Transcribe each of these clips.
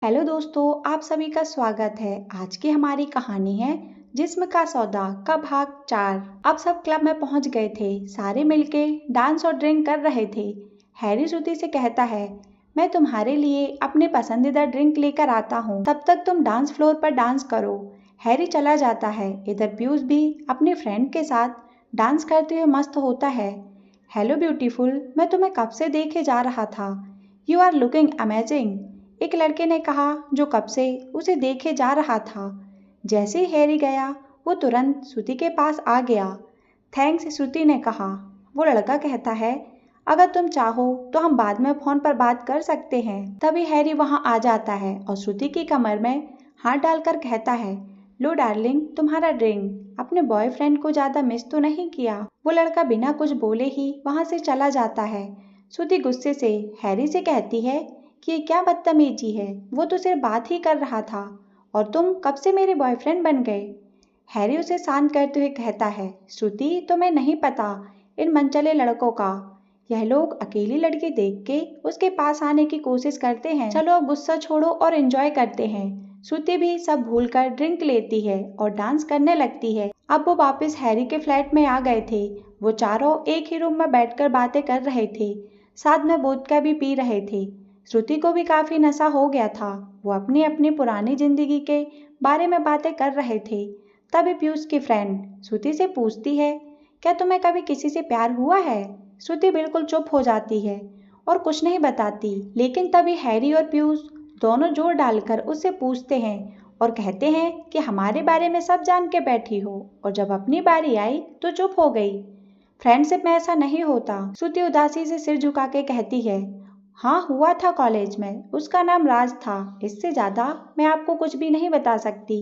Hello दोस्तों, आप सभी का स्वागत है। आज की हमारी कहानी है जिस्म का सौदा का भाग 4। अब सब क्लब में पहुंच गए थे। सारे मिलके डांस और ड्रिंक कर रहे थे। हैरी श्रुति से कहता है, मैं तुम्हारे लिए अपने पसंदीदा ड्रिंक लेकर आता हूँ, तब तक तुम डांस फ्लोर पर डांस करो। हैरी चला जाता है। इधर पियूष भी अपने फ्रेंड के साथ डांस करते हुए मस्त होता है। हेलो ब्यूटीफुल, मैं तुम्हें कब से देखे जा रहा था। यू आर लुकिंग अमेजिंग, एक लड़के ने कहा जो कब से उसे देखे जा रहा था। जैसे ही हैरी गया वो तुरंत श्रुति के पास आ गया। थैंक्स, श्रुति ने कहा। वो लड़का कहता है, अगर तुम चाहो तो हम बाद में फोन पर बात कर सकते हैं। तभी हैरी वहां आ जाता है और श्रुति की कमर में हाथ डालकर कहता है, लो डार्लिंग, तुम्हारा ड्रिंक। अपने बॉयफ्रेंड को ज्यादा मिस तो नहीं किया। वो लड़का बिना कुछ बोले ही वहां से चला जाता है। श्रुति गुस्से से हैरी से कहती है कि ये क्या बदतमीजी है, वो तो सिर्फ बात ही कर रहा था और तुम कब से मेरे बॉयफ्रेंड बन गए। हैरी उसे शांत करते हुए कहता है, श्रुति तुम्हें नहीं पता इन मनचले लड़कों का। यह लोग अकेली लड़की देख के उसके पास आने की कोशिश करते हैं। चलो अब गुस्सा छोड़ो और एंजॉय करते हैं। श्रुति भी सब भूलकर ड्रिंक लेती है और डांस करने लगती है। अब वो वापस हैरी के फ्लैट में आ गए थे। वो चारों एक ही रूम में बैठकर बातें कर रहे थे, साथ में वोदका भी पी रहे थे। श्रुति को भी काफी नशा हो गया था। वो अपनी अपनी पुरानी जिंदगी के बारे में बातें कर रहे थे। तभी पीयूष की फ्रेंड श्रुति से पूछती है, क्या तुम्हें कभी किसी से प्यार हुआ है। श्रुति बिल्कुल चुप हो जाती है और कुछ नहीं बताती। लेकिन तभी हैरी और पीयूष दोनों जोर डालकर उससे पूछते हैं और कहते हैं कि हमारे बारे में सब जान के बैठी हो और जब अपनी बारी आई तो चुप हो गई। फ्रेंडशिप में ऐसा नहीं होता। श्रुति उदासी से सिर झुका के कहती है, हाँ हुआ था कॉलेज में, उसका नाम राज था। इससे ज्यादा मैं आपको कुछ भी नहीं बता सकती।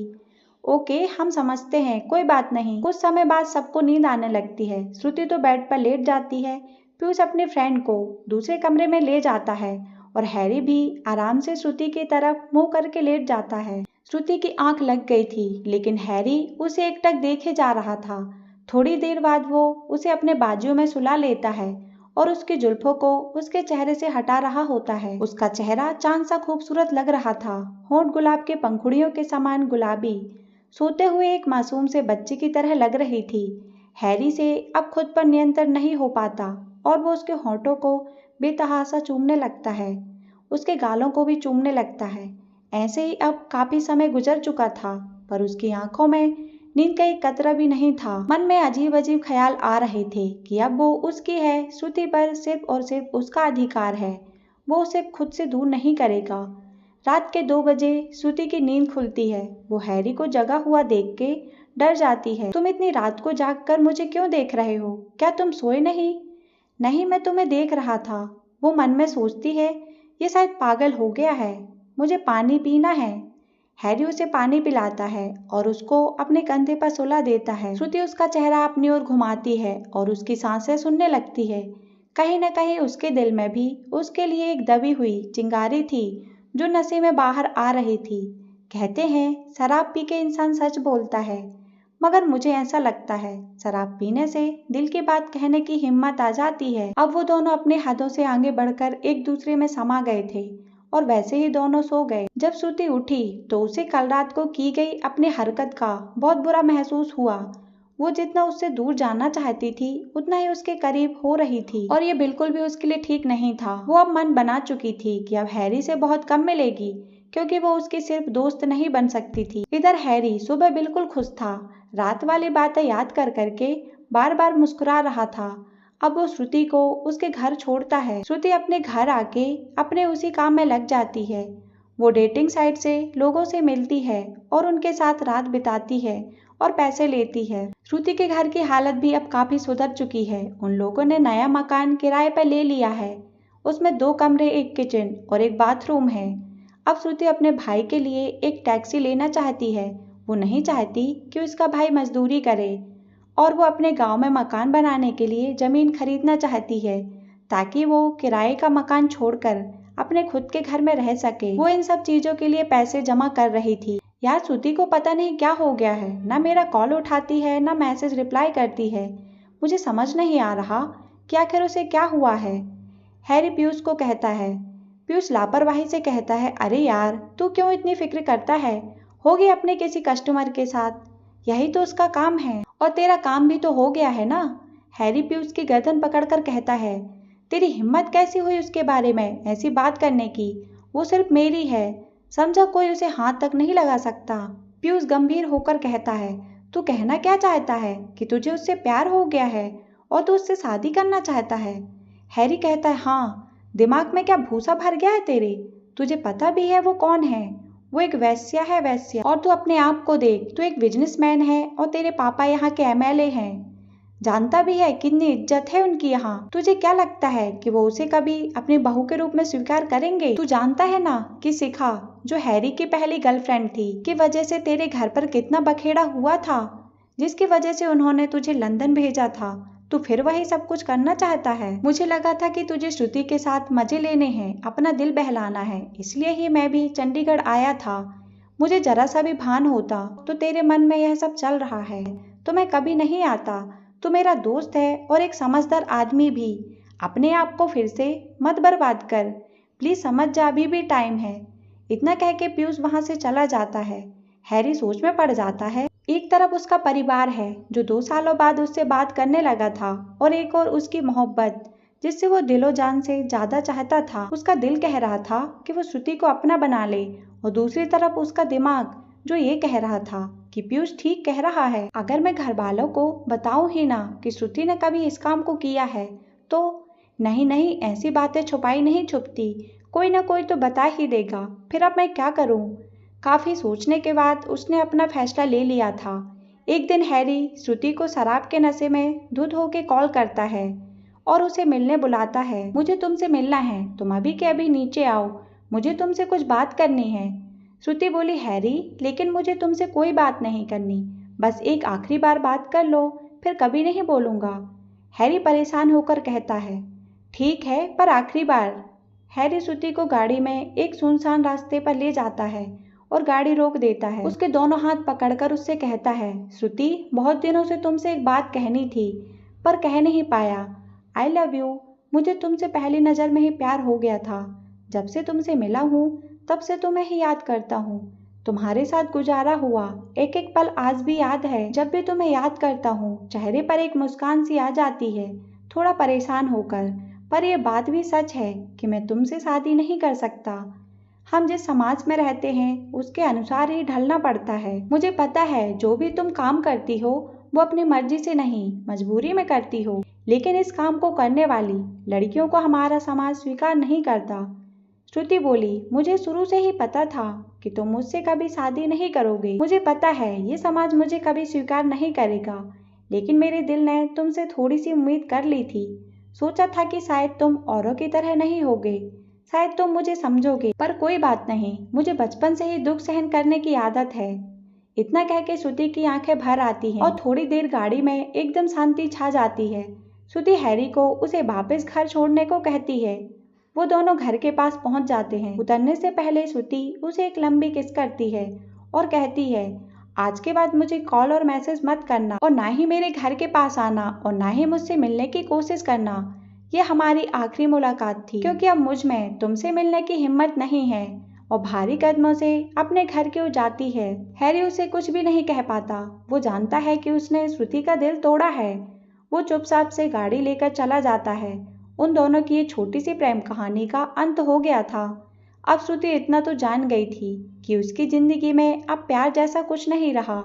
ओके, हम समझते हैं, कोई बात नहीं। कुछ समय बाद सबको नींद आने लगती है। श्रुति तो बेड पर लेट जाती है। पीयूष अपने फ्रेंड को दूसरे कमरे में ले जाता है और हैरी भी आराम से श्रुति की तरफ मुंह करके लेट जाता है। श्रुति की आंख लग गई थी, लेकिन हैरी उसे एकटक देखे जा रहा था। थोड़ी देर बाद वो उसे अपने बाजू में सुला लेता है और उसकी जुल्फों को उसके चेहरे से हटा रहा होता है। उसका चेहरा चांद सा खूबसूरत लग रहा था, होंठ गुलाब के पंखुड़ियों के समान गुलाबी। सोते हुए एक मासूम से बच्चे की तरह लग रही थी। हैरी से अब खुद पर नियंत्रण नहीं हो पाता और वो उसके होंठों को बेतहासा चूमने लगता है, उसके गालों को भी चूमने लगता है। ऐसे ही अब काफी समय गुजर चुका था, पर उसकी आंखों में नींद का एक कतरा भी नहीं था। मन में अजीब अजीब ख्याल आ रहे थे कि अब वो उसकी है, श्रुति पर सिर्फ और सिर्फ उसका अधिकार है। वो उसे खुद से दूर नहीं करेगा। रात के 2 बजे श्रुति की नींद खुलती है। वो हैरी को जगा हुआ देख के डर जाती है। तुम इतनी रात को जाग कर मुझे क्यों देख रहे हो, क्या तुम सोए नहीं। नहीं, मैं तुम्हें देख रहा था। वो मन में सोचती है, ये शायद पागल हो गया है, मुझे पानी पीना है। हैरी उसे पानी पिलाता है और उसको अपने कंधे पर सुला देता है। श्रुति उसका चेहरा अपनी ओर घुमाती है और उसकी सांसें सुनने लगती है। कहीं न कहीं उसके दिल में भी उसके लिए एक दबी हुई चिंगारी थी जो नशे में बाहर आ रही थी। कहते हैं शराब पी के इंसान सच बोलता है, मगर मुझे ऐसा लगता है शराब पीने से दिल की बात कहने की हिम्मत आ जाती है। अब वो दोनों अपने हदों से आगे बढ़कर एक दूसरे में समा गए थे और वैसे ही दोनों सो गए। जब श्रुति उठी तो उसे कल रात को की गई अपनी हरकत का बहुत बुरा महसूस हुआ। वो जितना उससे दूर जाना चाहती थी उतना ही उसके करीब हो रही थी और ये बिल्कुल भी उसके लिए ठीक नहीं था। वो अब मन बना चुकी थी कि अब हैरी से बहुत कम मिलेगी, क्योंकि वो उसकी सिर्फ दोस्त नहीं बन सकती थी। इधर हैरी सुबह बिल्कुल खुश था। रात वाली बातें याद कर करके बार बार मुस्कुरा रहा था। अब वो श्रुति को उसके घर छोड़ता है। श्रुति अपने घर आके अपने उसी काम में लग जाती है। वो डेटिंग साइट से लोगों से मिलती है और उनके साथ रात बिताती है और पैसे लेती है। श्रुति के घर की हालत भी अब काफी सुधर चुकी है। उन लोगों ने नया मकान किराए पर ले लिया है। उसमें 2 कमरे, एक किचन और एक बाथरूम है। अब श्रुति अपने भाई के लिए एक टैक्सी लेना चाहती है। वो नहीं चाहती कि उसका भाई मजदूरी करे और वो अपने गांव में मकान बनाने के लिए जमीन खरीदना चाहती है ताकि वो किराए का मकान छोड़कर अपने खुद के घर में रह सके। वो इन सब चीजों के लिए पैसे जमा कर रही थी। यार, श्रुति को पता नहीं क्या हो गया है, ना मेरा कॉल उठाती है ना मैसेज रिप्लाई करती है। मुझे समझ नहीं आ रहा कि आखिर उसे क्या हुआ है। हैरी पीयूष को कहता है, पीयूष लापरवाही से कहता है, अरे यार, तू क्यों इतनी फिक्र करता है? होगी अपने किसी कस्टमर के साथ, यही तो उसका काम है, और तेरा काम भी तो हो गया है ना। हैरी पीयूष की गर्दन पकड़कर कहता है, तेरी हिम्मत कैसी हुई उसके बारे में ऐसी बात करने की? वो सिर्फ मेरी है, समझा, कोई उसे हाथ तक नहीं लगा सकता। पीयूष गंभीर होकर कहता है, तू कहना क्या चाहता है कि तुझे उससे प्यार हो गया है और तू उससे शादी करना चाहता है? हैरी कहता है, हाँ, दिमाग में क्या भूसा भर गया है तेरे? तुझे पता भी है वो कौन है? वो एक वेश्या है, वेश्या। और तू अपने आप को देख, तू एक बिजनेसमैन है और तेरे पापा यहाँ के एमएलए हैं। जानता भी है कितनी इज्जत है उनकी यहाँ। तुझे क्या लगता है कि वो उसे कभी अपनी बहू के रूप में स्वीकार करेंगे? तू जानता है ना कि शिखा, जो हैरी की पहली गर्लफ्रेंड थी, की वजह से तेरे घर पर कितना बखेड़ा हुआ था, जिसकी वजह से उन्होंने तुझे लंदन भेजा था। तू फिर वही सब कुछ करना चाहता है। मुझे लगा था कि तुझे श्रुति के साथ मजे लेने हैं, अपना दिल बहलाना है, इसलिए ही मैं भी चंडीगढ़ आया था। मुझे जरा सा भी भान होता तो तेरे मन में यह सब चल रहा है तो मैं कभी नहीं आता। तू मेरा दोस्त है और एक समझदार आदमी भी। अपने आप को फिर से मत बर्बाद कर, प्लीज समझ जा, अभी भी टाइम है। इतना कह के पीयूष वहां से चला जाता है। हैरी सोच में पड़ जाता है। एक तरफ उसका परिवार है जो 2 सालों बाद उससे बात करने लगा था, और एक और उसकी मोहब्बत जिससे वो दिलो जान से ज्यादा चाहता था। उसका दिल कह रहा था कि वो श्रुति को अपना बना ले, और दूसरी तरफ उसका दिमाग जो ये कह रहा था कि पीयूष ठीक कह रहा है। अगर मैं घर वालों को बताऊं ही ना कि श्रुति ने कभी इस काम को किया है तो नहीं नहीं, ऐसी बातें छुपाई नहीं छुपती, कोई ना कोई तो बता ही देगा। फिर अब मैं क्या करूं? काफी सोचने के बाद उसने अपना फैसला ले लिया था। एक दिन हैरी श्रुति को शराब के नशे में धुत होके कॉल करता है और उसे मिलने बुलाता है। मुझे तुमसे मिलना है, तुम अभी के अभी नीचे आओ, मुझे तुमसे कुछ बात करनी है। श्रुति बोली, हैरी, लेकिन मुझे तुमसे कोई बात नहीं करनी, बस एक आखिरी बार बात कर लो, फिर कभी नहीं बोलूंगा। हैरी परेशान होकर कहता है, ठीक है, पर आखिरी बार। हैरी श्रुति को गाड़ी में एक सुनसान रास्ते पर ले जाता है और गाड़ी रोक देता है। उसके दोनों हाथ पकड़कर उससे कहता है, श्रुति, बहुत दिनों से तुमसे एक बात कहनी थी पर कह नहीं पाया। I love you. मुझे तुमसे पहली नजर में ही प्यार हो गया था। जब से तुमसे मिला हूँ तब से तुम्हें ही याद करता हूँ। तुम्हारे साथ गुजारा हुआ एक एक पल आज भी याद है। जब भी तुम्हें याद करता हूँ चेहरे पर एक मुस्कान सी आ जाती है, थोड़ा परेशान होकर। पर यह बात भी सच है कि मैं तुमसे शादी नहीं कर सकता। हम जिस समाज में रहते हैं उसके अनुसार ही ढलना पड़ता है। मुझे पता है जो भी तुम काम करती हो वो अपनी मर्जी से नहीं, मजबूरी में करती हो, लेकिन इस काम को करने वाली लड़कियों को हमारा समाज स्वीकार नहीं करता। श्रुति बोली, मुझे शुरू से ही पता था कि तुम मुझसे कभी शादी नहीं करोगे। मुझे पता है ये समाज मुझे कभी स्वीकार नहीं करेगा, लेकिन मेरे दिल ने तुमसे थोड़ी सी उम्मीद कर ली थी। सोचा था कि शायद तुम औरों की तरह नहीं होगे, शायद तुम मुझे समझोगे, पर कोई बात नहीं, मुझे बचपन से ही दुख सहन करने की आदत है। इतना कह के श्रुति की आंखें भर आती हैं और थोड़ी देर गाड़ी में एकदम शांति छा जाती है। श्रुति हैरी को उसे वापस घर छोड़ने को कहती है। वो दोनों घर के पास पहुंच जाते हैं। उतरने से पहले श्रुति उसे एक लंबी किस करती है और कहती है, आज के बाद मुझे कॉल और मैसेज मत करना, और ना ही मेरे घर के पास आना, और ना ही मुझसे मिलने की कोशिश करना। ये हमारी आखिरी मुलाकात थी, क्योंकि अब मुझ में तुमसे मिलने की हिम्मत नहीं है। और भारी कदमों से अपने घर की ओर जाती है। हैरी उसे कुछ भी नहीं कह पाता। वो जानता है कि उसने श्रुति का दिल तोड़ा है। वो चुपचाप से गाड़ी लेकर चला जाता है। उन दोनों की ये छोटी सी प्रेम कहानी का अंत हो गया था। अब श्रुति इतना तो जान गई थी कि उसकी जिंदगी में अब प्यार जैसा कुछ नहीं रहा।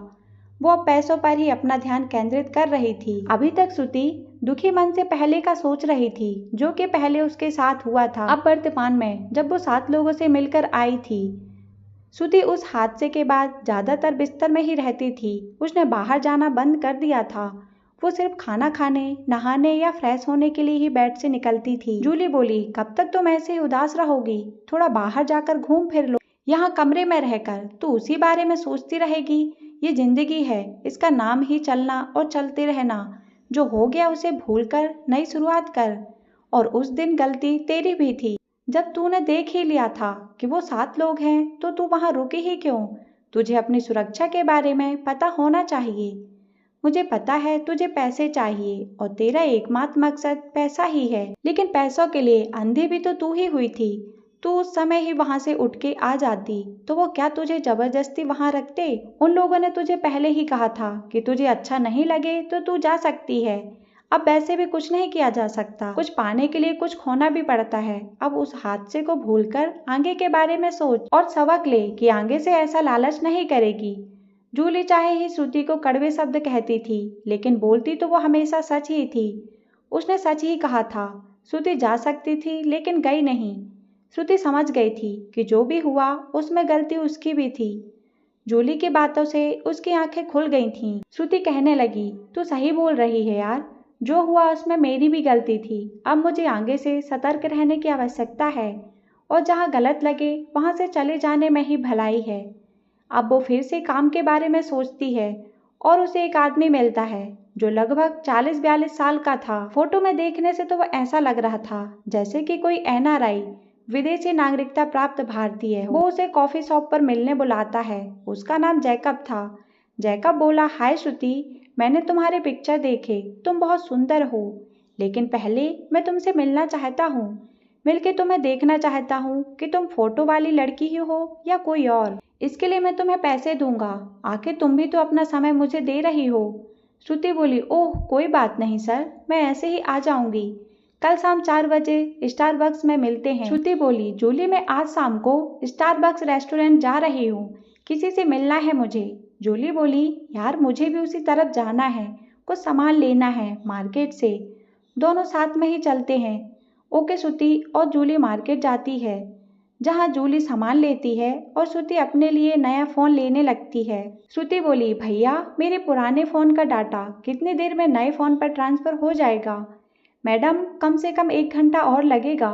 वो अब पैसों पर ही अपना ध्यान केंद्रित कर रही थी। अभी तक श्रुति दुखी मन से पहले का सोच रही थी, जो कि पहले उसके साथ हुआ था। अब वर्तमान में जब वो 7 लोगों से मिलकर आई थी। श्रुति उस हादसे के बाद ज्यादातर बिस्तर में ही रहती थी। उसने बाहर जाना बंद कर दिया था। वो सिर्फ खाना खाने, नहाने या फ्रेश होने के लिए ही बेड से निकलती थी। जूली बोली, कब तक तुम ऐसे ही उदास रहोगी? थोड़ा बाहर जाकर घूम फिर लो। यहाँ कमरे में रहकर तो उसी बारे में सोचती रहेगी। ये जिंदगी है, इसका नाम ही चलना और चलते रहना। जो हो गया उसे भूलकर नई शुरुआत कर। और उस दिन गलती तेरी भी थी। जब तूने देख ही लिया था कि वो 7 लोग हैं तो तू वहां रुकी ही क्यों? तुझे अपनी सुरक्षा के बारे में पता होना चाहिए। मुझे पता है तुझे पैसे चाहिए और तेरा एकमात्र मकसद पैसा ही है, लेकिन पैसों के लिए अंधी भी तो तू ही हुई थी। तू उस समय ही वहां से उठ के आ जाती तो वो क्या तुझे जबरदस्ती वहां रखते? उन लोगों ने तुझे पहले ही कहा था कि तुझे अच्छा नहीं लगे तो तू जा सकती है। अब वैसे भी कुछ नहीं किया जा सकता, कुछ पाने के लिए कुछ खोना भी पड़ता है। अब उस हादसे को भूलकर आगे के बारे में सोच और सबक ले कि आगे से ऐसा लालच नहीं करेगी। जूली चाहे ही श्रुति को कड़वे शब्द कहती थी, लेकिन बोलती तो वो हमेशा सच ही थी। उसने सच ही कहा था। श्रुति जा सकती थी लेकिन गई नहीं। श्रुति समझ गई थी कि जो भी हुआ उसमें गलती उसकी भी थी। जूली की बातों से उसकी आंखें खुल गई थीं। श्रुति कहने लगी, तू सही बोल रही है यार, जो हुआ उसमें मेरी भी गलती थी। अब मुझे आगे से सतर्क रहने की आवश्यकता है और जहाँ गलत लगे वहाँ से चले जाने में ही भलाई है। अब वो फिर से काम के बारे में सोचती है और उसे एक आदमी मिलता है जो लगभग 40-42 साल का था। फोटो में देखने से तो वो ऐसा लग रहा था जैसे कि कोई NRI, विदेशी नागरिकता प्राप्त भारतीय है। वो उसे कॉफी शॉप पर मिलने बुलाता है। उसका नाम जैकब था। जैकब बोला, हाय श्रुति, मैंने तुम्हारे पिक्चर देखे, तुम बहुत सुंदर हो, लेकिन पहले मैं तुमसे मिलना चाहता हूँ। मिलके तुम्हें देखना चाहता हूँ कि तुम फोटो वाली लड़की ही हो या कोई और। इसके लिए मैं तुम्हें पैसे दूंगा। आखिर तुम भी तो अपना समय मुझे दे रही हो। श्रुति बोली, ओह कोई बात नहीं सर, मैं ऐसे ही आ जाऊंगी। कल शाम 4 बजे स्टारबक्स में मिलते हैं। श्रुति बोली, जूली मैं आज शाम को स्टारबक्स रेस्टोरेंट जा रही हूँ, किसी से मिलना है मुझे। जूली बोली, यार मुझे भी उसी तरफ जाना है, कुछ सामान लेना है मार्केट से, दोनों साथ में ही चलते हैं। ओके श्रुति और जूली मार्केट जाती है, जहाँ जूली सामान लेती है और श्रुति अपने लिए नया फ़ोन लेने लगती है। श्रुति बोली, भैया मेरे पुराने फ़ोन का डाटा कितनी देर में नए फ़ोन पर ट्रांसफ़र हो जाएगा? मैडम कम से कम 1 घंटा और लगेगा,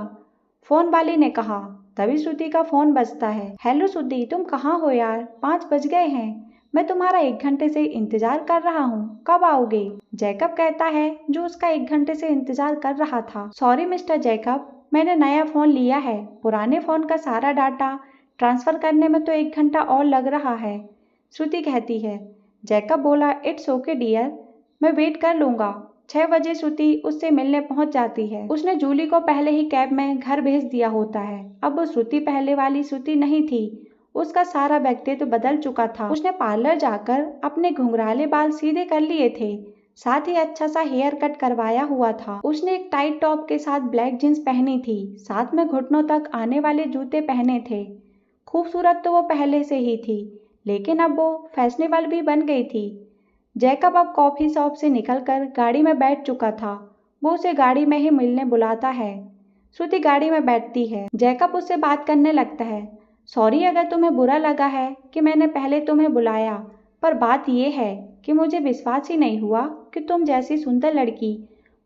फ़ोन वाले ने कहा। तभी श्रुति का फ़ोन बजता है। हेलो श्रुति, तुम कहाँ हो यार, 5 बज गए हैं, मैं तुम्हारा 1 घंटे से इंतजार कर रहा हूँ, कब आओगे? जैकब कहता है, जो उसका 1 घंटे से इंतजार कर रहा था। सॉरी मिस्टर जैकब, मैंने नया फ़ोन लिया है, पुराने फ़ोन का सारा डाटा ट्रांसफ़र करने में तो 1 घंटा और लग रहा है, श्रुति कहती है। जैकब बोला, इट्स ओके डियर, मैं वेट कर लूँगा। 6 बजे श्रुति उससे मिलने पहुंच जाती है। उसने जूली को पहले ही कैब में घर भेज दिया होता है। अब वो श्रुति पहले वाली श्रुति नहीं थी, उसका सारा व्यक्तित्व बदल चुका था। उसने पार्लर जाकर अपने घुंघराले बाल सीधे कर लिए थे, साथ ही अच्छा सा हेयर कट करवाया हुआ था। उसने एक टाइट टॉप के साथ ब्लैक जींस पहनी थी, साथ में घुटनों तक आने वाले जूते पहने थे। खूबसूरत तो वो पहले से ही थी, लेकिन अब वो फैशनेबल भी बन गई थी। जैकब अब कॉफी शॉप से निकलकर गाड़ी में बैठ चुका था। वो उसे गाड़ी में ही मिलने बुलाता है। श्रुति गाड़ी में बैठती है। जैकब उससे बात करने लगता है। सॉरी अगर तुम्हें बुरा लगा है कि मैंने पहले तुम्हें बुलाया, पर बात यह है कि मुझे विश्वास ही नहीं हुआ कि तुम जैसी सुंदर लड़की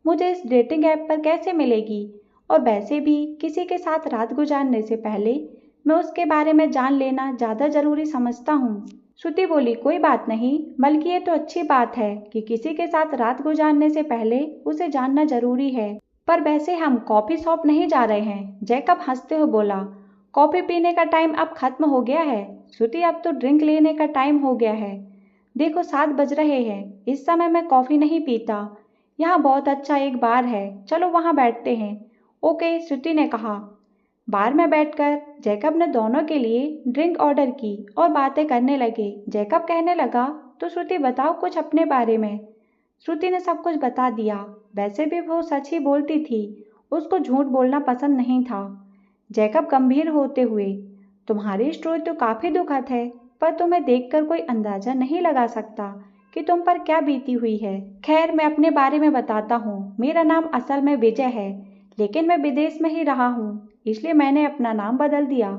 मुझे इस डेटिंग ऐप पर कैसे मिलेगी। और वैसे भी किसी के साथ रात गुजारने से पहले मैं उसके बारे में जान लेना ज़्यादा ज़रूरी समझता हूँ। श्रुति बोली, कोई बात नहीं, बल्कि ये तो अच्छी बात है कि किसी के साथ रात गुजारने से पहले उसे जानना जरूरी है। पर वैसे हम कॉफी शॉप नहीं जा रहे हैं, जैकब हंसते हुए बोला। कॉफी पीने का टाइम अब खत्म हो गया है श्रुति, अब तो ड्रिंक लेने का टाइम हो गया है। देखो 7 बज रहे हैं, इस समय मैं कॉफी नहीं पीता। यहाँ बहुत अच्छा एक बार है, चलो वहाँ बैठते हैं। ओके श्रुति ने कहा। बार में बैठकर जैकब ने दोनों के लिए ड्रिंक ऑर्डर की और बातें करने लगे। जैकब कहने लगा, तो श्रुति बताओ कुछ अपने बारे में। श्रुति ने सब कुछ बता दिया। वैसे भी वो सच ही बोलती थी, उसको झूठ बोलना पसंद नहीं था। जैकब गंभीर होते हुए, तुम्हारी स्टोरी तो काफी दुखद है, पर तुम्हें देखकर कोई अंदाजा नहीं लगा सकता कि तुम पर क्या बीती हुई है। खैर मैं अपने बारे में बताता हूँ। मेरा नाम असल में विजय है, लेकिन मैं विदेश में ही रहा हूँ, इसलिए मैंने अपना नाम बदल दिया।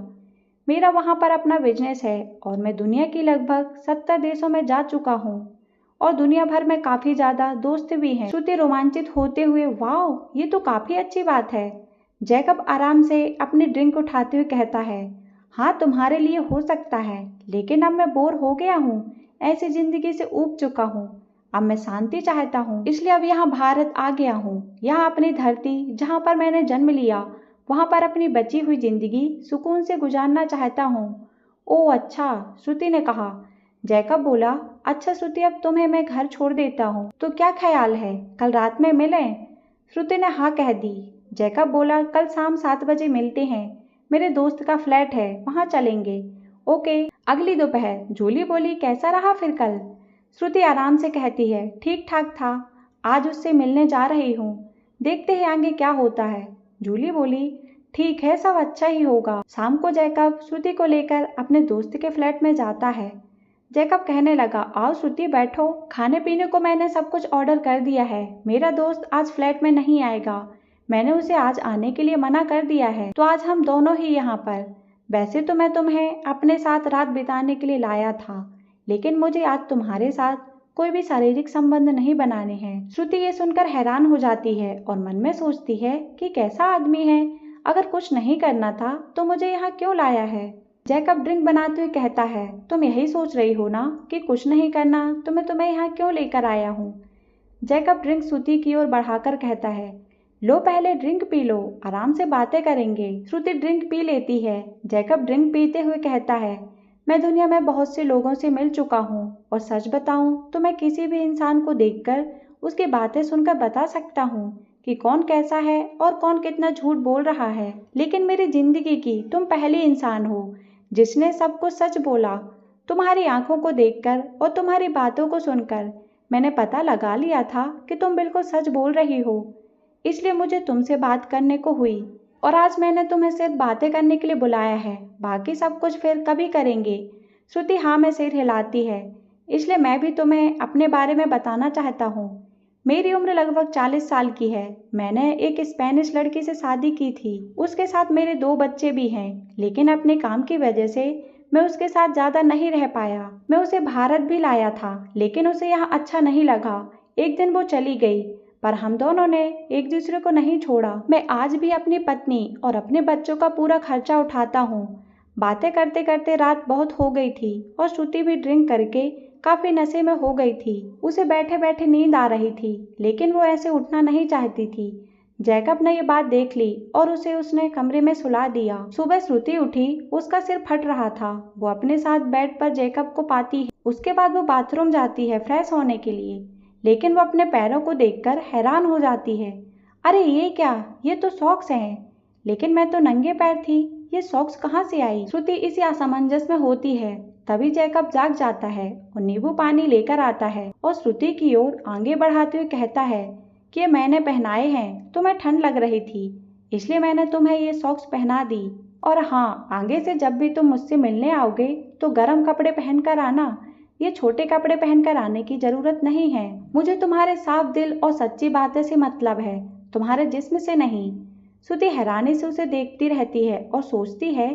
मेरा वहाँ पर अपना बिजनेस है और मैं दुनिया की लगभग 70 देशों में जा चुका हूँ और दुनिया भर में काफ़ी ज़्यादा दोस्त भी हैं। श्रुति रोमांचित होते हुए, वाह ये तो काफ़ी अच्छी बात है। जैकब आराम से अपनी ड्रिंक उठाते हुए कहता है, हाँ तुम्हारे लिए हो सकता है, लेकिन अब मैं बोर हो गया हूँ, ऐसी जिंदगी से ऊब चुका हूँ। अब मैं शांति चाहता हूँ, इसलिए अब यहाँ भारत आ गया हूँ। यहाँ अपनी धरती जहाँ पर मैंने जन्म लिया, वहाँ पर अपनी बची हुई जिंदगी सुकून से गुजारना चाहता हूँ। ओह अच्छा, श्रुति ने कहा। जैकब बोला, अच्छा श्रुति, अब तुम्हें मैं घर छोड़ देता हूँ, तो क्या ख्याल है कल रात में मिलें? श्रुति ने हाँ कह दी। जैकब बोला, कल शाम 7 बजे मिलते हैं, मेरे दोस्त का फ्लैट है, वहाँ चलेंगे। ओके। अगली दोपहर जूली बोली, कैसा रहा फिर कल? श्रुति आराम से कहती है, ठीक ठाक था। आज उससे मिलने जा रही हूँ, देखते हैं आगे क्या होता है। जूली बोली, ठीक है, सब अच्छा ही होगा। शाम को जैकब श्रुति को लेकर अपने दोस्त के फ्लैट में जाता है। जैकब कहने लगा, आओ श्रुति बैठो, खाने पीने को मैंने सब कुछ ऑर्डर कर दिया है। मेरा दोस्त आज फ्लैट में नहीं आएगा, मैंने उसे आज आने के लिए मना कर दिया है, तो आज हम दोनों ही यहाँ पर। वैसे तो मैं तुम्हें अपने साथ रात बिताने के लिए लाया था, लेकिन मुझे आज तुम्हारे साथ कोई भी शारीरिक संबंध नहीं बनाने हैं। श्रुति ये सुनकर हैरान हो जाती है और मन में सोचती है कि कैसा आदमी है, अगर कुछ नहीं करना था तो मुझे यहाँ क्यों लाया है। जैकब ड्रिंक बनाते हुए कहता है, तुम यही सोच रही हो ना कि कुछ नहीं करना, तो मैं तुम्हें यहाँ क्यों लेकर आया हूँ। जैकब ड्रिंक श्रुति की ओर बढ़ाकर कहता है, लो पहले ड्रिंक पी लो, आराम से बातें करेंगे। श्रुति ड्रिंक पी लेती है। जैकब ड्रिंक पीते हुए कहता है, मैं दुनिया में बहुत से लोगों से मिल चुका हूँ और सच बताऊँ तो मैं किसी भी इंसान को देखकर उसकी बातें सुनकर बता सकता हूँ कि कौन कैसा है और कौन कितना झूठ बोल रहा है। लेकिन मेरी जिंदगी की तुम पहली इंसान हो जिसने सब कुछ सच बोला। तुम्हारी आंखों को देखकर और तुम्हारी बातों को सुनकर मैंने पता लगा लिया था कि तुम बिल्कुल सच बोल रही हो, इसलिए मुझे तुमसे बात करने को हुई और आज मैंने तुम्हें सिर्फ बातें करने के लिए बुलाया है, बाकी सब कुछ फिर कभी करेंगे। श्रुति हाँ में सिर हिलाती है। इसलिए मैं भी तुम्हें अपने बारे में बताना चाहता हूँ। मेरी उम्र लगभग 40 साल की है। मैंने एक स्पेनिश लड़की से शादी की थी, उसके साथ मेरे 2 बच्चे भी हैं, लेकिन अपने काम की वजह से मैं उसके साथ ज़्यादा नहीं रह पाया। मैं उसे भारत भी लाया था, लेकिन उसे यहाँ अच्छा नहीं लगा। एक दिन वो चली गई, पर हम दोनों ने एक दूसरे को नहीं छोड़ा। मैं आज भी अपनी पत्नी और अपने बच्चों का पूरा खर्चा उठाता हूँ। बातें करते करते रात बहुत हो गई थी और श्रुति भी ड्रिंक करके काफी नशे में हो गई थी। उसे बैठे बैठे नींद आ रही थी, लेकिन वो ऐसे उठना नहीं चाहती थी। जैकब ने ये बात देख ली और उसे उसने कमरे में सुला दिया। सुबह श्रुति उठी, उसका सिर फट रहा था। वो अपने साथ बेड पर जैकब को पाती है। उसके बाद वो बाथरूम जाती है फ्रेश होने के लिए, लेकिन वो अपने पैरों को देखकर हैरान हो जाती है। अरे ये क्या, ये तो सॉक्स हैं, लेकिन मैं तो नंगे पैर थी, ये सॉक्स कहाँ से आई। श्रुति इसी असमंजस में होती है। तभी जैकब जाग जाता है और नींबू पानी लेकर आता है और श्रुति की ओर आगे बढ़ाते हुए कहता है कि ये मैंने पहनाए हैं, तुम्हें ठंड लग रही थी इसलिए मैंने तुम्हें ये सॉक्स पहना दी। और हाँ, आगे से जब भी तुम मुझसे मिलने आओगे तो गर्म कपड़े पहनकर आना, ये छोटे कपड़े पहनकर आने की जरूरत नहीं है। मुझे तुम्हारे साफ दिल और सच्ची बातें से मतलब है, तुम्हारे जिस्म से नहीं। श्रुति हैरानी से उसे देखती रहती है और सोचती है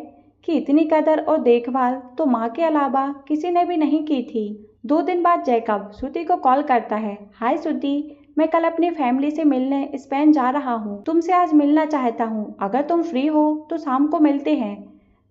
कि इतनी कदर और देखभाल तो माँ के अलावा किसी ने भी नहीं की थी। 2 दिन बाद जैकब श्रुति को कॉल करता है। हाय श्रुति, मैं कल अपनी फैमिली से मिलने स्पेन जा रहा हूँ, तुमसे आज मिलना चाहता हूँ, अगर तुम फ्री हो तो शाम को मिलते हैं।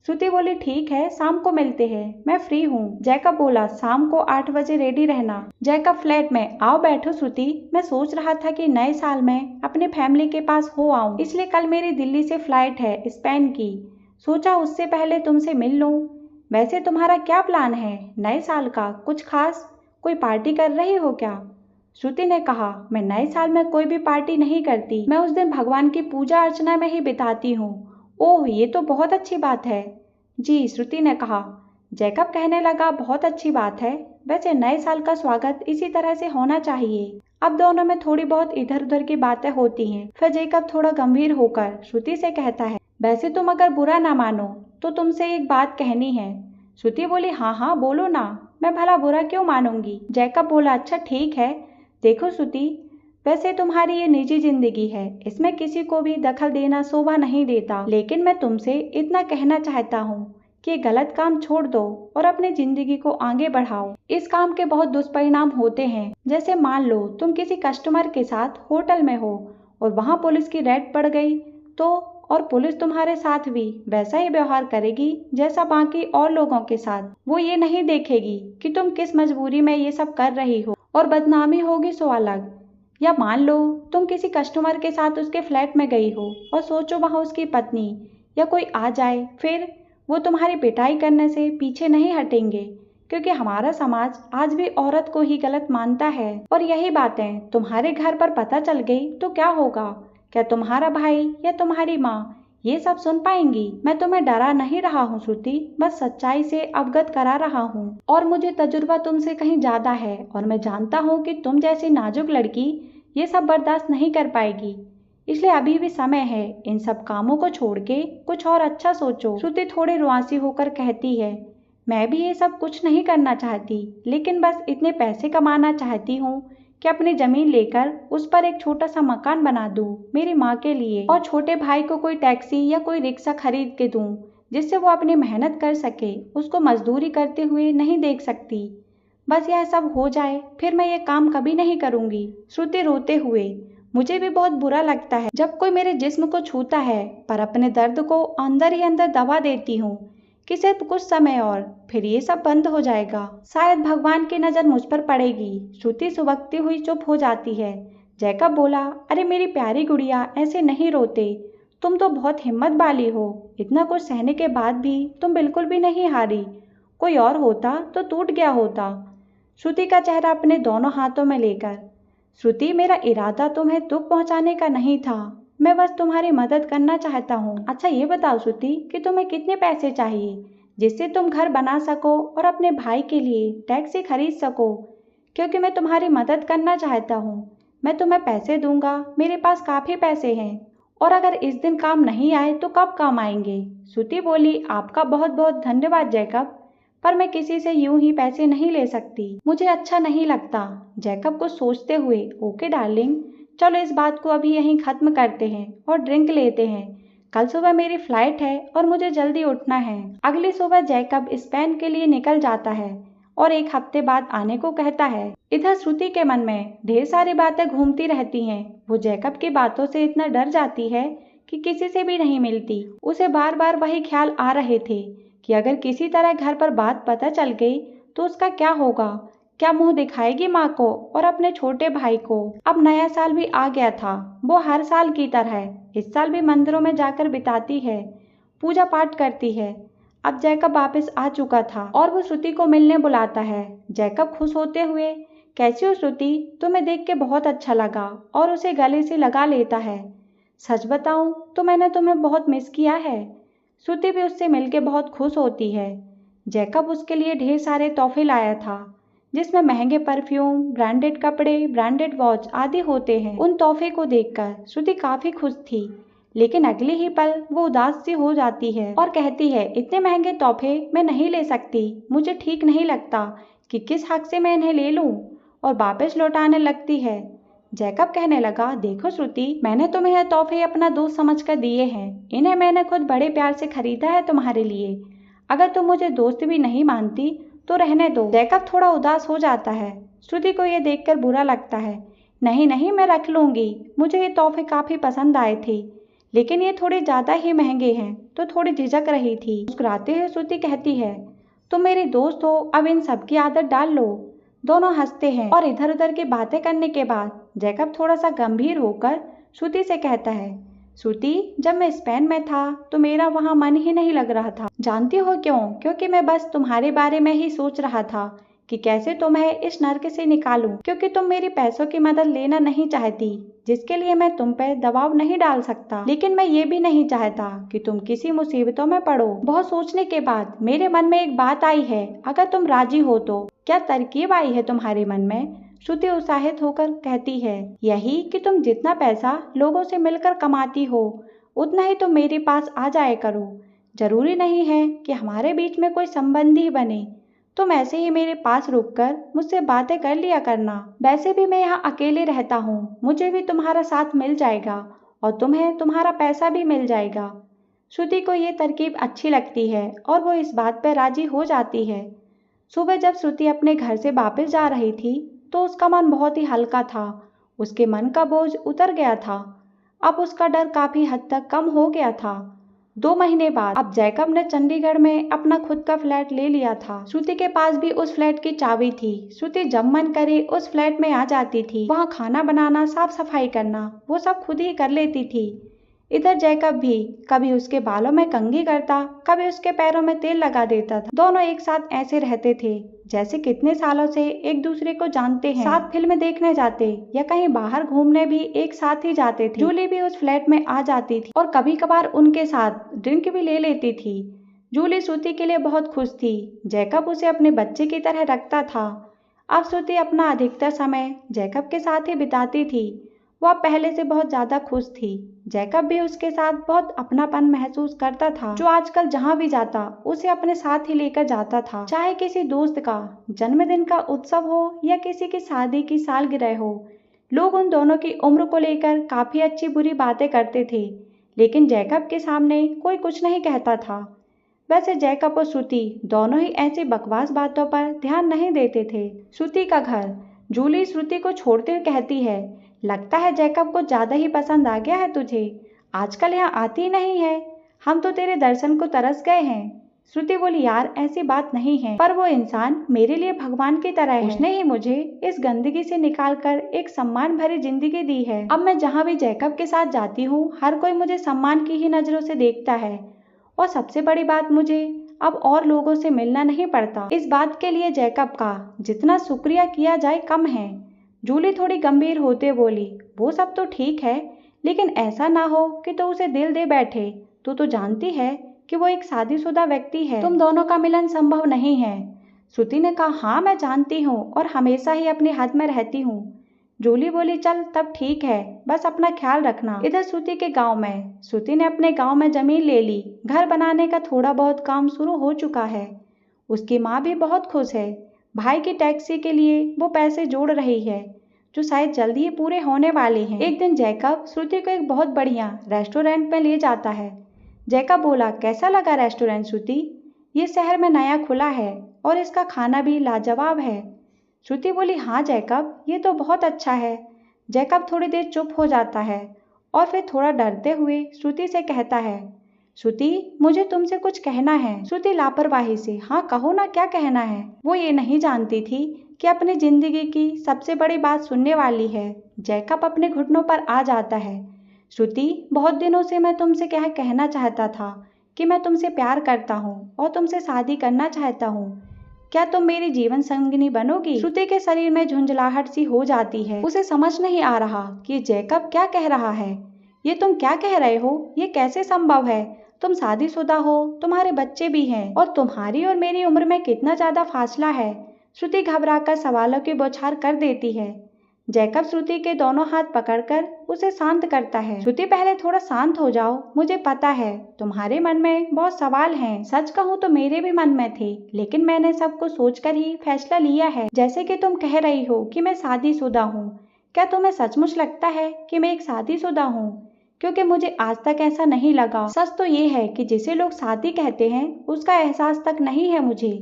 श्रुति बोली, ठीक है, शाम को मिलते हैं, मैं फ्री हूँ। जैकब बोला, शाम को 8 बजे रेडी रहना। जैकब फ्लैट में, आओ बैठो श्रुति, मैं सोच रहा था कि नए साल में अपने फैमिली के पास हो आऊँ, इसलिए कल मेरी दिल्ली से फ्लाइट है स्पेन की, सोचा उससे पहले तुमसे मिल लूं। वैसे तुम्हारा क्या प्लान है नए साल का, कुछ खास, कोई पार्टी कर रही हो क्या? श्रुति ने कहा, मैं नए साल में कोई भी पार्टी नहीं करती, मैं उस दिन भगवान की पूजा अर्चना में ही बिताती हूँ। ओह, ये तो बहुत अच्छी बात है। जी, श्रुति ने कहा। जैकब कहने लगा, बहुत अच्छी बात है, वैसे नए साल का स्वागत इसी तरह से होना चाहिए। अब दोनों में थोड़ी बहुत इधर उधर की बातें होती हैं। फिर जैकब थोड़ा गंभीर होकर श्रुति से कहता है, वैसे तुम अगर बुरा ना मानो तो तुमसे एक बात कहनी है। श्रुति बोली, हाँ हाँ बोलो ना, मैं भला बुरा क्यों मानूंगी। जैकब बोला, अच्छा ठीक है। देखो श्रुति, वैसे तुम्हारी ये निजी जिंदगी है, इसमें किसी को भी दखल देना शोभा नहीं देता, लेकिन मैं तुमसे इतना कहना चाहता हूँ कि गलत काम छोड़ दो और अपनी जिंदगी को आगे बढ़ाओ। इस काम के बहुत दुष्परिणाम होते हैं, जैसे मान लो तुम किसी कस्टमर के साथ होटल में हो और वहाँ पुलिस की रेड पड़ गई तो, और पुलिस तुम्हारे साथ भी वैसा ही व्यवहार करेगी जैसा बाकी और लोगों के साथ। वो ये नहीं देखेगी कि तुम किस मजबूरी में ये सब कर रही हो, और बदनामी होगी सो अलग। या मान लो तुम किसी कस्टमर के साथ उसके फ्लैट में गई हो और सोचो वहाँ उसकी पत्नी या कोई आ जाए, फिर वो तुम्हारी पिटाई करने से पीछे नहीं हटेंगे, क्योंकि हमारा समाज आज भी औरत को ही गलत मानता है। और यही बातें तुम्हारे घर पर पता चल गई तो क्या होगा? क्या तुम्हारा भाई या तुम्हारी माँ ये सब सुन पाएंगी? मैं तुम्हें डरा नहीं रहा हूँ श्रुति, बस सच्चाई से अवगत करा रहा हूँ। और मुझे तजुर्बा तुमसे कहीं ज्यादा है और मैं जानता हूँ कि तुम जैसी नाजुक लड़की ये सब बर्दाश्त नहीं कर पाएगी। इसलिए अभी भी समय है, इन सब कामों को छोड़ के कुछ और अच्छा सोचो। श्रुति थोड़ी रुआंसी होकर कहती है, मैं भी ये सब कुछ नहीं करना चाहती, लेकिन बस इतने पैसे कमाना चाहती हूँ कि अपनी जमीन लेकर उस पर एक छोटा सा मकान बना दूँ मेरी माँ के लिए, और छोटे भाई को कोई टैक्सी या कोई रिक्शा खरीद के दूँ जिससे वो अपनी मेहनत कर सके, उसको मजदूरी करते हुए नहीं देख सकती। बस यह सब हो जाए, फिर मैं ये काम कभी नहीं करूँगी। श्रुति रोते हुए, मुझे भी बहुत बुरा लगता है जब कोई मेरे जिस्म को छूता है, पर अपने दर्द को अंदर ही अंदर दबा देती हूँ कि सिर्फ कुछ समय और फिर ये सब बंद हो जाएगा। शायद भगवान की नजर मुझ पर पड़ेगी। श्रुति सुबकती हुई चुप हो जाती है। जैकब बोला, अरे मेरी प्यारी गुड़िया, ऐसे नहीं रोते, तुम तो बहुत हिम्मत वाली हो। इतना कुछ सहने के बाद भी तुम बिल्कुल भी नहीं हारी। कोई और होता तो टूट गया होता। श्रुति का चेहरा अपने दोनों हाथों में लेकर, श्रुति मेरा इरादा तुम्हें दुख पहुंचाने का नहीं था, मैं बस तुम्हारी मदद करना चाहता हूँ। अच्छा ये बताओ श्रुति कि तुम्हें कितने पैसे चाहिए जिससे तुम घर बना सको और अपने भाई के लिए टैक्सी खरीद सको, क्योंकि मैं तुम्हारी मदद करना चाहता हूँ। मैं तुम्हें पैसे दूंगा, मेरे पास काफ़ी पैसे हैं, और अगर इस दिन काम नहीं आए तो कब काम आएंगे? श्रुति बोली, आपका बहुत बहुत धन्यवाद जैकब, पर मैं किसी से यूं ही पैसे नहीं ले सकती, मुझे अच्छा नहीं लगता। जैकब को सोचते हुए, ओके डार्लिंग, चलो इस बात को अभी यहीं खत्म करते हैं और ड्रिंक लेते हैं। कल सुबह मेरी फ्लाइट है और मुझे जल्दी उठना है। अगली सुबह जैकब स्पेन के लिए निकल जाता है और एक हफ्ते बाद आने को कहता है। इधर श्रुति के मन में ढेर सारी बातें घूमती रहती हैं। वो जैकब की बातों से इतना डर जाती है कि किसी से भी नहीं मिलती। उसे बार बार वही ख्याल आ रहे थे कि अगर किसी तरह घर पर बात पता चल गई तो उसका क्या होगा। क्या मुंह दिखाएगी माँ को और अपने छोटे भाई को। अब नया साल भी आ गया था। वो हर साल की तरह इस साल भी मंदिरों में जाकर बिताती है, पूजा पाठ करती है। अब जैकब वापस आ चुका था और वो श्रुति को मिलने बुलाता है। जैकब खुश होते हुए, कैसी हो श्रुति, तुम्हें देख के बहुत अच्छा लगा, और उसे गले से लगा लेता है। सच बताऊं तो मैंने तुम्हें बहुत मिस किया है। श्रुति भी उससे मिलके बहुत खुश होती है। जैकब उसके लिए ढेर सारे तोहफे लाया था जिसमें महंगे परफ्यूम, ब्रांडेड कपड़े, ब्रांडेड वॉच आदि होते हैं। उन तोहफे को देखकर श्रुति काफी खुश थी, लेकिन अगले ही पल वो उदास सी हो जाती है और कहती है, इतने महंगे तोहफे मैं नहीं ले सकती, मुझे ठीक नहीं लगता कि किस हक से मैं इन्हें ले लूं, और वापस लौटाने लगती है। जैकब कहने लगा, देखो श्रुति, मैंने तुम्हें यह तोहफे अपना दोस्त समझकर दिए हैं। इन्हें मैंने खुद बड़े प्यार से खरीदा है तुम्हारे लिए। अगर तुम मुझे दोस्त भी नहीं मानती तो रहने दो। जैकब थोड़ा उदास हो जाता है। श्रुति को यह देखकर बुरा लगता है। नहीं नहीं, मैं रख लूंगी, मुझे ये तोहफे काफी पसंद आए थे, लेकिन ये थोड़े ज्यादा ही महंगे हैं, तो थोड़ी झिझक रही थी। मुस्कुराते हुए श्रुति कहती है, तुम मेरी दोस्त हो, अब इन सब की आदत डाल लो। दोनों हंसते हैं और इधर उधर की बातें करने के बाद जैकब थोड़ा सा गंभीर होकर श्रुति से कहता है, श्रुति, जब मैं स्पेन में था तो मेरा वहाँ मन ही नहीं लग रहा था। जानती हो क्यों? क्योंकि मैं बस तुम्हारे बारे में ही सोच रहा था कि कैसे तुम्हें इस नर्क से निकालूं, क्योंकि तुम मेरी पैसों की मदद लेना नहीं चाहती, जिसके लिए मैं तुम पे दबाव नहीं डाल सकता। लेकिन मैं ये भी नहीं चाहता कि तुम किसी मुसीबतों में पड़ो। बहुत सोचने के बाद मेरे मन में एक बात आई है, अगर तुम राजी हो तो। क्या तरकीब आई है तुम्हारे मन में? श्रुति उत्साहित होकर कहती है, यही कि तुम जितना पैसा लोगों से मिलकर कमाती हो उतना ही तुम मेरे पास आ जाया करो। जरूरी नहीं है कि हमारे बीच में कोई संबंधी बने, तुम ऐसे ही मेरे पास रुककर मुझसे बातें कर लिया करना। वैसे भी मैं यहाँ अकेले रहता हूँ, मुझे भी तुम्हारा साथ मिल जाएगा और तुम्हें तुम्हारा पैसा भी मिल जाएगा। श्रुति को ये तरकीब अच्छी लगती है और वो इस बात पर राजी हो जाती है। सुबह जब श्रुति अपने घर से वापस जा रही थी तो उसका मन बहुत ही हल्का था। उसके मन का बोझ उतर गया था। अब उसका डर काफी हद तक कम हो गया था। 2 महीने बाद अब जैकब ने चंडीगढ़ में अपना खुद का फ्लैट ले लिया था। श्रुति के पास भी उस फ्लैट की चाबी थी। श्रुति जब मन करे उस फ्लैट में आ जाती थी। वहाँ खाना बनाना, साफ सफाई करना, वो सब खुद ही कर लेती थी। इधर जैकब भी कभी उसके बालों में कंघी करता, कभी उसके पैरों में तेल लगा देता था। दोनों एक साथ ऐसे रहते थे जैसे कितने सालों से एक दूसरे को जानते हैं। साथ फिल्म देखने जाते या कहीं बाहर घूमने भी एक साथ ही जाते थे। जूली भी उस फ्लैट में आ जाती थी और कभी कभार उनके साथ ड्रिंक भी ले लेती थी। जूली श्रुति के लिए बहुत खुश थी। जैकब उसे अपने बच्चे की तरह रखता था। अब श्रुति अपना अधिकतर समय जैकब के साथ ही बिताती थी। वह पहले से बहुत ज्यादा खुश थी। जैकब भी उसके साथ बहुत अपनापन महसूस करता था, जो आजकल जहाँ भी जाता उसे अपने साथ ही लेकर जाता था। चाहे किसी दोस्त का जन्मदिन का उत्सव हो या किसी की शादी की सालगिरह हो, लोग उन दोनों की उम्र को लेकर काफी अच्छी बुरी बातें करते थे, लेकिन जैकब के सामने कोई कुछ नहीं कहता था। वैसे जैकब और श्रुति दोनों ही ऐसी बकवास बातों पर ध्यान नहीं देते थे। श्रुति का घर। जूली श्रुति को छोड़ते हुए कहती है, लगता है जैकब को ज्यादा ही पसंद आ गया है तुझे। आजकल यहाँ आती ही नहीं है। हम तो तेरे दर्शन को तरस गए हैं। श्रुति बोली, यार ऐसी बात नहीं है, पर वो इंसान मेरे लिए भगवान की तरह है। उसने ही मुझे इस गंदगी से निकालकर एक सम्मान भरी जिंदगी दी है। अब मैं जहाँ भी जैकब के साथ जाती हूँ, हर कोई मुझे सम्मान की ही नजरों से देखता है। और सबसे बड़ी बात, मुझे अब और लोगों से मिलना नहीं पड़ता। इस बात के लिए जैकब का जितना शुक्रिया किया जाए कम है। जूली थोड़ी गंभीर होते बोली, वो सब तो ठीक है, लेकिन ऐसा ना हो कि तो उसे दिल दे बैठे। तू तो जानती है कि वो एक शादीशुदा व्यक्ति है। तुम दोनों का मिलन संभव नहीं है। श्रुति ने कहा, हाँ मैं जानती हूँ और हमेशा ही अपने हद में रहती हूँ। जूली बोली, चल तब ठीक है, बस अपना ख्याल रखना। इधर श्रुति के गांव में श्रुति ने अपने गांव में जमीन ले ली। घर बनाने का थोड़ा बहुत काम शुरू हो चुका है। उसकी माँ भी बहुत खुश है। भाई की टैक्सी के लिए वो पैसे जोड़ रही है, जो शायद जल्दी ही पूरे होने वाले हैं। एक दिन जैकब श्रुति को एक बहुत बढ़िया रेस्टोरेंट में ले जाता है। जैकब बोला, कैसा लगा रेस्टोरेंट श्रुति? ये शहर में नया खुला है और इसका खाना भी लाजवाब है। श्रुति बोली, हाँ जैकब, ये तो बहुत अच्छा है। जैकब थोड़ी देर चुप हो जाता है और फिर थोड़ा डरते हुए श्रुति से कहता है, श्रुति मुझे तुमसे कुछ कहना है। श्रुति लापरवाही से, हाँ कहो ना, क्या कहना है। वो ये नहीं जानती थी कि अपनी जिंदगी की सबसे बड़ी बात सुनने वाली है। जैकब अपने घुटनों पर आ जाता है। श्रुति, बहुत दिनों से मैं तुमसे क्या कहना चाहता था कि मैं तुमसे प्यार करता हूँ और तुमसे शादी करना चाहता हूँ। क्या तुम मेरी जीवन संगिनी बनोगी? श्रुति के शरीर में झुंझलाहट सी हो जाती है। उसे समझ नहीं आ रहा कि जैकब क्या कह रहा है। ये तुम क्या कह रहे हो? ये कैसे संभव है? तुम शादीशुदा हो, तुम्हारे बच्चे भी हैं और तुम्हारी और मेरी उम्र में कितना ज्यादा फासला है। श्रुति घबराकर सवालों की बौछार कर देती है। जैकब श्रुति के दोनों हाथ पकड़कर उसे शांत करता है। श्रुति, पहले थोड़ा शांत हो जाओ। मुझे पता है तुम्हारे मन में बहुत सवाल हैं। सच कहूँ तो मेरे भी मन में थे, लेकिन मैंने सब कुछ सोचकर ही फैसला लिया है। जैसे कि तुम कह रही हो कि मैं शादीशुदा हूँ, क्या तुम्हें सचमुच लगता है कि मैं एक शादीशुदा हूँ? क्योंकि मुझे आज तक ऐसा नहीं लगा। सच तो ये है कि जिसे लोग शादी कहते हैं उसका एहसास तक नहीं है मुझे।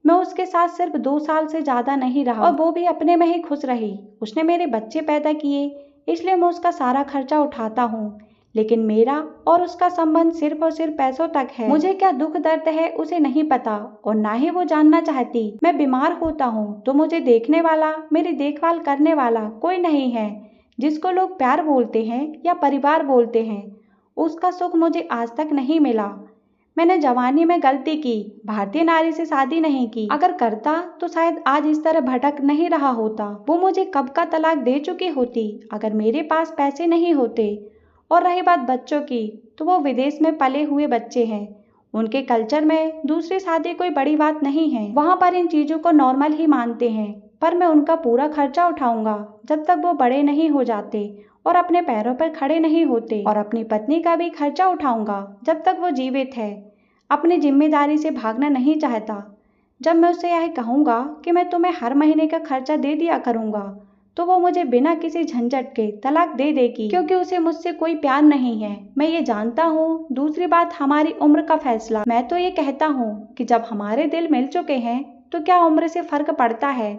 मैं उसके साथ सिर्फ 2 साल से ज्यादा नहीं रहा और वो भी अपने में ही खुश रही। उसने मेरे बच्चे पैदा किए, इसलिए मैं उसका सारा खर्चा उठाता हूँ, लेकिन मेरा और उसका संबंध सिर्फ और सिर्फ पैसों तक है। मुझे क्या दुख दर्द है उसे नहीं पता और ना ही वो जानना चाहती। मैं बीमार होता हूँ तो मुझे देखने वाला, मेरी देखभाल करने वाला कोई नहीं है। जिसको लोग प्यार बोलते हैं या परिवार बोलते हैं, उसका सुख मुझे आज तक नहीं मिला। मैंने जवानी में गलती की, भारतीय नारी से शादी नहीं की। अगर करता तो शायद आज इस तरह भटक नहीं रहा होता। वो मुझे कब का तलाक दे चुकी होती अगर मेरे पास पैसे नहीं होते। और रही बात बच्चों की, तो वो विदेश में पले हुए बच्चे हैं। उनके कल्चर में दूसरी शादी कोई बड़ी बात नहीं है। वहाँ पर इन चीजों को नॉर्मल ही मानते हैं। पर मैं उनका पूरा खर्चा उठाऊंगा जब तक वो बड़े नहीं हो जाते और अपने पैरों पर खड़े नहीं होते। और अपनी पत्नी का भी खर्चा उठाऊंगा जब तक वो जीवित है। अपनी जिम्मेदारी से भागना नहीं चाहता। जब मैं उससे यह कहूँगा कि मैं तुम्हें हर महीने का खर्चा दे दिया करूँगा, तो वो मुझे बिना किसी झंझट के तलाक दे देगी, क्योंकि उसे मुझसे कोई प्यार नहीं है। मैं ये जानता हूँ। दूसरी बात, हमारी उम्र का फैसला। मैं तो ये कहता हूँ कि जब हमारे दिल मिल चुके हैं तो क्या उम्र से फर्क पड़ता है।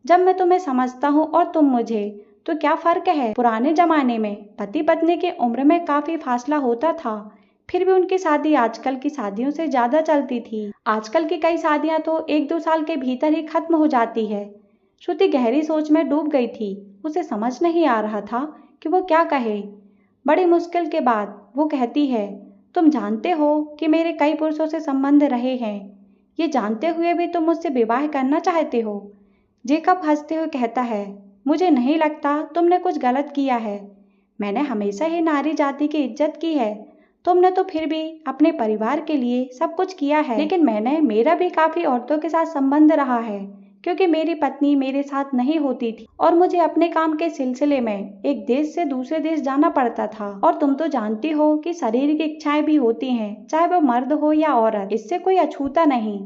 जब मैं तुम्हें समझता हूँ और तुम मुझे, तो क्या फर्क है। पुराने जमाने में पति पत्नी की उम्र में काफी फासला होता था, फिर भी उनकी शादी आजकल की शादियों से ज्यादा चलती थी। आजकल की कई शादियां तो 1-2 साल के भीतर ही खत्म हो जाती है। श्रुति गहरी सोच में डूब गई थी। उसे समझ नहीं आ रहा था कि वो क्या कहे। बड़ी मुश्किल के बाद वो कहती है, तुम जानते हो कि मेरे कई पुरुषों से संबंध रहे हैं। ये जानते हुए भी तुम मुझसे विवाह करना चाहते हो। जेकब हंसते हुए कहता है, मुझे नहीं लगता तुमने कुछ गलत किया है। मैंने हमेशा ही नारी जाति की इज्जत की है। तुमने तो फिर भी अपने परिवार के लिए सब कुछ किया है, लेकिन मेरा भी काफी औरतों के साथ संबंध रहा है, क्योंकि मेरी पत्नी मेरे साथ नहीं होती थी और मुझे अपने काम के सिलसिले में एक देश से दूसरे देश जाना पड़ता था। और तुम तो जानती हो कि शरीर की इच्छाएं भी होती हैं, चाहे वो मर्द हो या औरत, इससे कोई अछूता नहीं।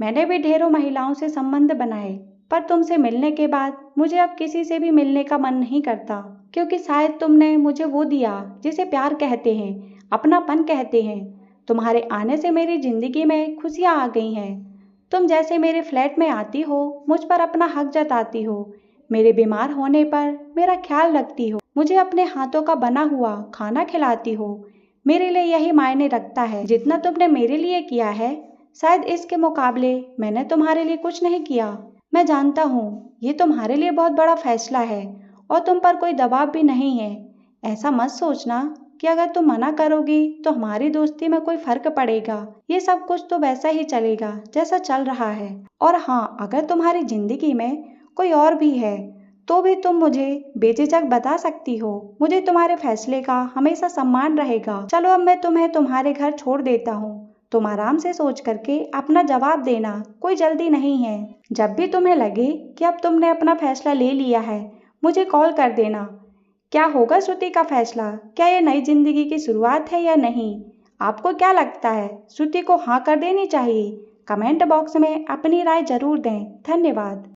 मैंने भी ढेरों महिलाओं से संबंध बनाए, पर तुमसे मिलने के बाद मुझे अब किसी से भी मिलने का मन नहीं करता, क्योंकि शायद तुमने मुझे वो दिया जिसे प्यार कहते हैं, अपनापन कहते हैं। तुम्हारे आने से मेरी जिंदगी में खुशियां आ गई हैं। तुम जैसे मेरे फ्लैट में आती हो, मुझ पर अपना हक जताती हो, मेरे बीमार होने पर मेरा ख्याल रखती हो, मुझे अपने हाथों का बना हुआ खाना खिलाती हो। मेरे लिए यही मायने रखता है। जितना तुमने मेरे लिए किया है, शायद इसके मुकाबले मैंने तुम्हारे लिए कुछ नहीं किया। मैं जानता हूँ ये तुम्हारे लिए बहुत बड़ा फैसला है और तुम पर कोई दबाव भी नहीं है। ऐसा मत सोचना कि अगर तुम मना करोगी तो हमारी दोस्ती में कोई फर्क पड़ेगा। ये सब कुछ तो वैसा ही चलेगा जैसा चल रहा है। और हाँ, अगर तुम्हारी जिंदगी में कोई और भी है तो भी तुम मुझे बेझिझक बता सकती हो। मुझे तुम्हारे फैसले का हमेशा सम्मान रहेगा। चलो अब मैं तुम्हें तुम्हारे घर छोड़ देता हूँ। तुम आराम से सोच करके अपना जवाब देना, कोई जल्दी नहीं है। जब भी तुम्हें लगे कि अब तुमने अपना फैसला ले लिया है, मुझे कॉल कर देना। क्या होगा श्रुति का फैसला? क्या ये नई जिंदगी की शुरुआत है या नहीं? आपको क्या लगता है? श्रुति को हाँ कर देनी चाहिए? कमेंट बॉक्स में अपनी राय जरूर दें। धन्यवाद।